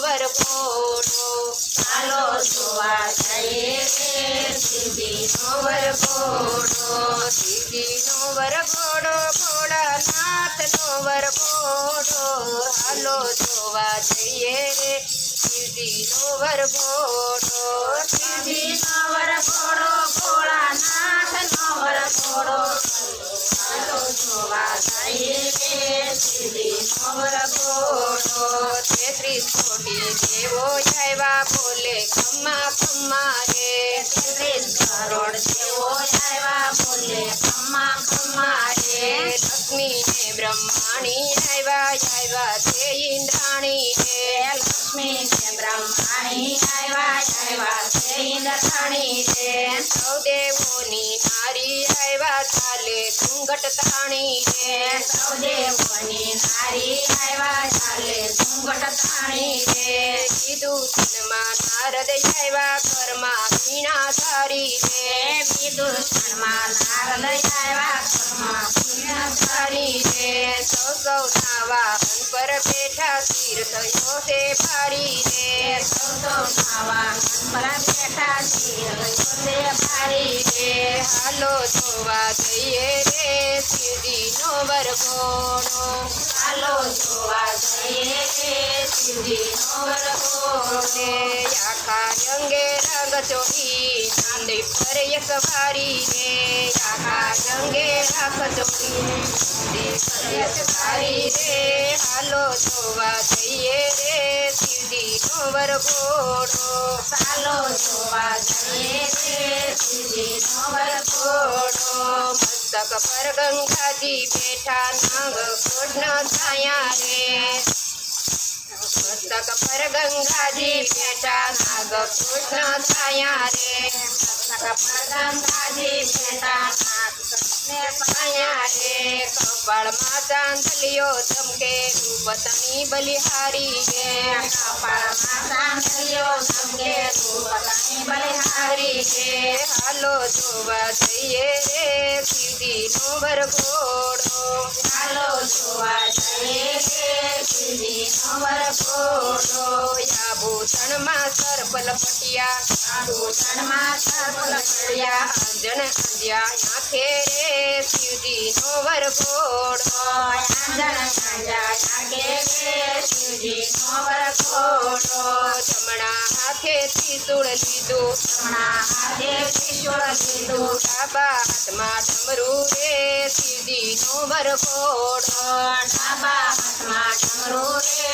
વરઘોડો ચાલો જોવા જઈએ રે શિવજીનો વરઘોડો. શિવજીનો વરઘોડો ભોળાનાથનો વરઘોડો હાલો જોવા જઈએ રે શિવજીનો વરઘોડો. શિવજીનો વરઘોડો ભોળાનાથનો વરઘોડો. ચાલો જોવા જઈએ રે શિવજીનો વરઘોડો. 33 કોટી દેવો આવ્યા બોલે ખમ્મા ખમ્મા રે 33 કરોડ દેવો આવ્યા બોલે ખમ્મા ખમ્મા રે. લક્ષ્મી ને બ્રહ્માણી આવ્યા તે ઇન્દ્રાણી રે લક્ષ્મી ને બ્રહ્માણી આવ્યા છે ઇન્દ્રાણી રે. સૌ દેવોની નારી આવ્યા ચાલે ઘૂંઘટ તાણી રે સૌ દેવોની નારી આવ્યા ચાલે ઘૂંઘટ તાણી રે. વિદુષણમાં નારદ આવ્યા ઘરમાં વીણા ધારી રે વિદુષણમાં નારદ આવ્યા ઘરમાં વીણા ધારી રે. સૌ વાહન પર બેઠા શિર થયો છે ભારી રે સૌના વાહન પર બેઠા શિર થયો છે ભારી રે. હાલો જોવા જઈએ રે શિવજીનો વરઘોડો. ચાલો જોવા જઈએ રે શિવજીનો વરઘોડો. આખા રંગે રંગ ચોરી નાંદી પર એક વારી રે આખા રંગે રાખ ચોરી નાંદી પર એક વારી રે હાલો જોવા જઈએ રે શિવજીનો વરઘોડો. ચાલો જોવા જઈએ રે શિવજીનો વરઘોડો. મસ્તક પર ગંગાજી બેઠા નાગ કૃષ્ણ છાયા રે મસ્તક પર ગંગાજી બેઠા નાગ કૃષ્ણ છાયા રે મસ્તક પર ગંગાજી બેઠા નાગ કૃષ્ણ છાયા રે. કપાળમાં ચાંદલિયો ચમકે રૂપતની બલિહારી રે કપાળમાં ચાંદલિયો ચમકે રૂપતની બલિહારી રે. હાલો જોવા જઈએ રે શિવજીનો વરઘોડો. ચાલો જોવા જઈએ રે શિવજીનો વરઘોડો. આભૂષણમાં સર્પ લપટિયા આભૂષણમાં સર્પ લપટ્યા આંજણ આંજ્યા આંખે રે શિવજીનો વરઘોડો. આંજણ સાંજા લાગે રે શિવજીનો વરઘોડો. જમણા હાથે ત્રિશૂળ લીધું જમણા હાથે ત્રિશૂળ લીધું ડાબા હાથમાં ડમરું રે શિવજીનો વરઘોડો. ડાબા હાથમાં ડમરું રે